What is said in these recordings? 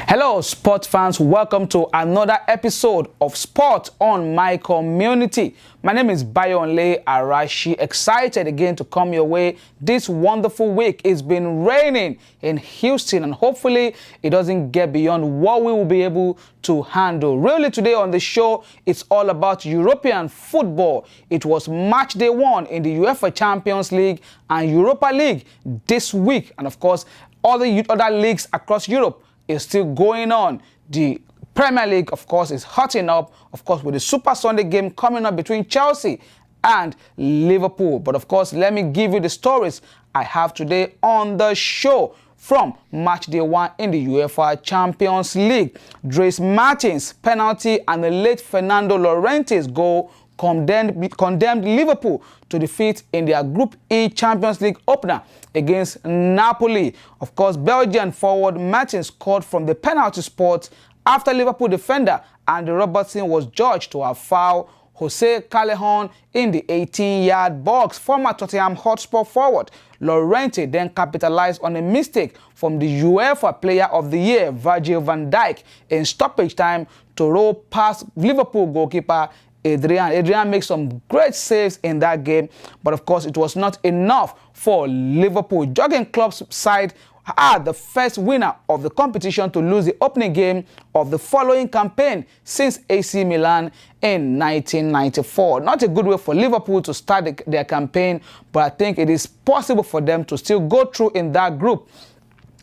Hello sports fans, welcome to another episode of Sport on My Community. My name is Bayonle Arashi, excited again to come your way this wonderful week. It's been raining in Houston and hopefully it doesn't get beyond what we will be able to handle. Really today on the show, it's all about European football. It was Matchday One in the UEFA Champions League and Europa League this week, and of course other leagues across Europe is still going on. The Premier League, of course, is hotting up, of course, with the Super Sunday game coming up between Chelsea and Liverpool. But of course, let me give you the stories I have today on the show from Matchday One in the UEFA Champions League. Dries Mertens' penalty and the late Fernando Llorente's goal condemned Liverpool to defeat in their Group E Champions League opener against Napoli. Of course, Belgian forward Mertens scored from the penalty spot after Liverpool defender Andy Robertson was judged to have fouled Jose Callejon in the 18-yard box. Former Tottenham Hotspur forward Llorente then capitalized on a mistake from the UEFA Player of the Year Virgil van Dijk in stoppage time to roll past Liverpool goalkeeper Adrian. Adrian makes some great saves in that game, but of course it was not enough for Liverpool. Jurgen Klopp's side are the first winner of the competition to lose the opening game of the following campaign since AC Milan in 1994. Not a good way for Liverpool to start their campaign, but I think it is possible for them to still go through in that group.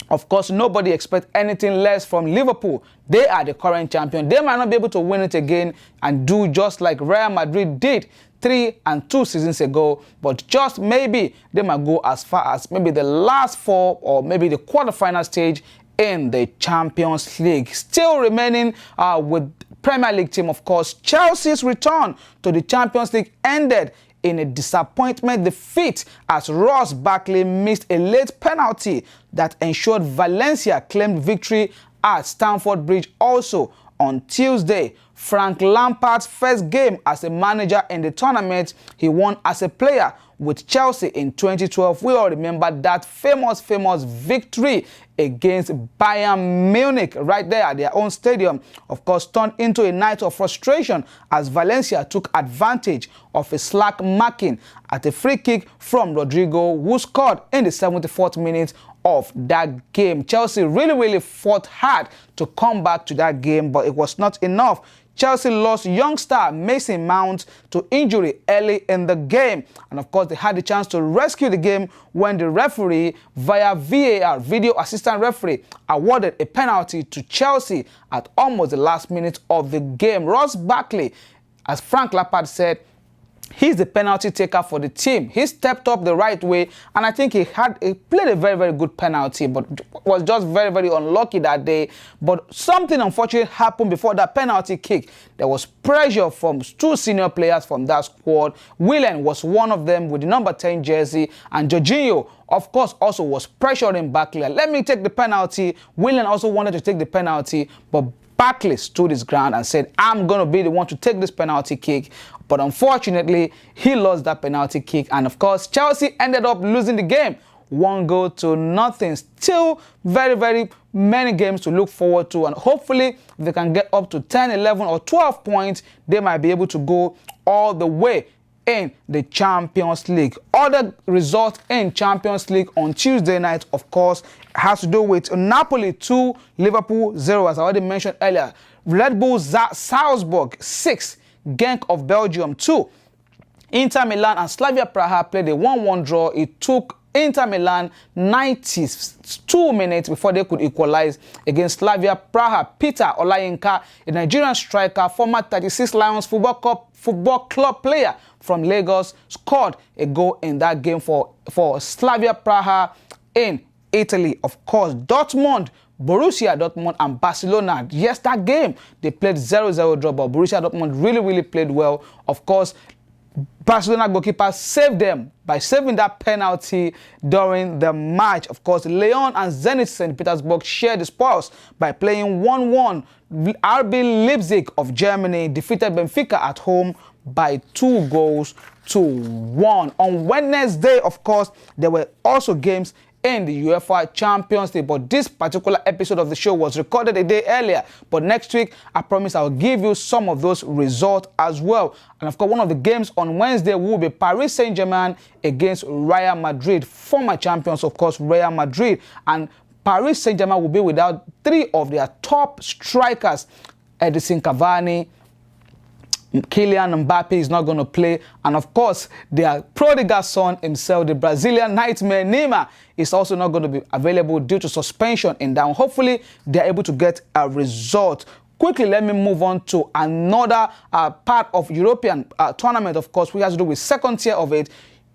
Of course, nobody expects anything less from Liverpool. They are the current champion. They might not be able to win it again and do just like Real Madrid did 3 and 2 seasons ago, but just maybe they might go as far as maybe the last 4 or maybe the quarterfinal stage in the Champions League. Still remaining with Premier League team, of course, Chelsea's return to the Champions League ended in a disappointment defeat as Ross Barkley missed a late penalty that ensured Valencia claimed victory at Stamford Bridge. Also on Tuesday, Frank Lampard's first game as a manager in the tournament he won as a player with Chelsea in 2012. We all remember that famous victory against Bayern Munich right there at their own stadium. Of course, turned into a night of frustration as Valencia took advantage of a slack marking at a free kick from Rodrigo, who scored in the 74th minute of that game. Chelsea really fought hard to come back to that game, but it was not enough. Chelsea lost young star Mason Mount to injury early in the game. And of course, they had the chance to rescue the game when the referee, via VAR, video assistant referee, awarded a penalty to Chelsea at almost the last minute of the game. Ross Barkley, as Frank Lampard said, he's the penalty taker for the team. He stepped up the right way, and I think he played a very good penalty, but was just very unlucky that day. But something unfortunate happened before that penalty kick. There was pressure from 2 senior players from that squad. Willian was one of them with the number 10 jersey, and Jorginho, of course, also was pressuring Barkley. Let me take the penalty. Willian also wanted to take the penalty, but Barkley stood his ground and said, I'm going to be the one to take this penalty kick. But unfortunately, he lost that penalty kick. And of course, Chelsea ended up losing the game 1-0. Still very many games to look forward to. And hopefully, if they can get up to 10, 11 or 12 points, they might be able to go all the way in the Champions League. Other results in Champions League on Tuesday night, of course, has to do with Napoli 2, Liverpool 0, as I already mentioned earlier. Red Bull Salzburg 6, Genk of Belgium 2. Inter Milan and Slavia Praha played a 1-1 draw. It took Inter Milan 92 minutes before they could equalize against Slavia Praha. Peter Olayinka, a Nigerian striker, former 36 Lions Football Club player from Lagos, scored a goal in that game for Slavia Praha in Italy. Of course, Borussia Dortmund and Barcelona, yes, that game, they played 0-0 draw, but Borussia Dortmund really played well. Of course, Barcelona goalkeeper saved them by saving that penalty during the match. Of course, Lyon and Zenit St. Petersburg shared the spoils by playing 1-1. RB Leipzig of Germany defeated Benfica at home by 2-1. On Wednesday, of course, there were also games in the UEFA Champions League. But this particular episode of the show was recorded a day earlier. But next week, I promise I'll give you some of those results as well. And of course, one of the games on Wednesday will be Paris Saint-Germain against Real Madrid, former champions, of course, Real Madrid. And Paris Saint-Germain will be without 3 of their top strikers. Edison Cavani, Kylian Mbappe is not going to play, and of course their prodigal son himself, the Brazilian nightmare Neymar, is also not going to be available due to suspension in down. Hopefully they're able to get a result. Quickly, let me move on to another part of European tournament. Of course, we have to do with second tier of it,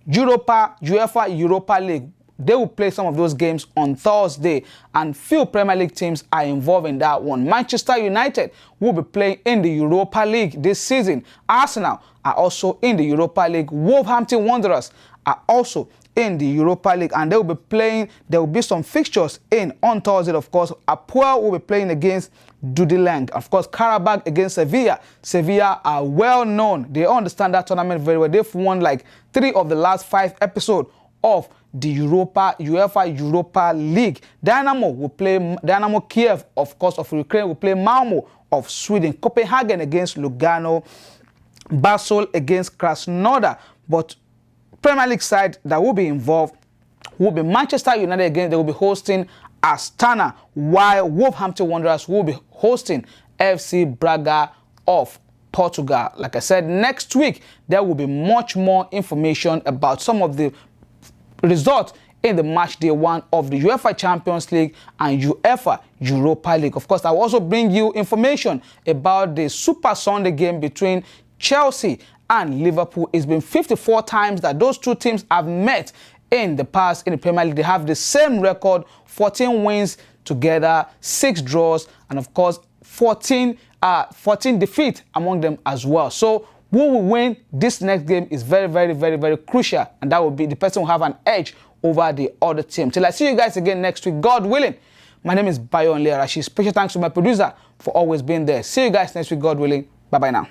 UEFA Europa League. They will play some of those games on Thursday, and few Premier League teams are involved in that one. Manchester United will be playing in the Europa League this season. Arsenal are also in the Europa League. Wolverhampton Wanderers are also in the Europa League, and they will be playing. There will be some fixtures in on Thursday. Of course, Apoel will be playing against Dudelange. Of course, Karabakh against Sevilla. Sevilla are well known. They understand that tournament very well. They've won like 3 of the last 5 episodes of the UEFA Europa League. Dynamo Kiev, of course, of Ukraine, will play Malmo of Sweden. Copenhagen against Lugano. Basel against Krasnodar. But Premier League side that will be involved will be Manchester United again. They will be hosting Astana, while Wolverhampton Wanderers will be hosting FC Braga of Portugal. Like I said, next week there will be much more information about some of the result in the match day 1 of the UEFA Champions League and UEFA Europa League. Of course, I will also bring you information about the Super Sunday game between Chelsea and Liverpool. It's been 54 times that those two teams have met in the past in the Premier League. They have the same record, 14 wins together, 6 draws, and of course 14 defeats among them as well. So who will win this next game is very, very, very, very crucial, and that will be the person who have an edge over the other team. Till I see you guys again next week, God willing. My name is Bayo Arashi. Special thanks to my producer for always being there. See you guys next week, God willing. Bye-bye now.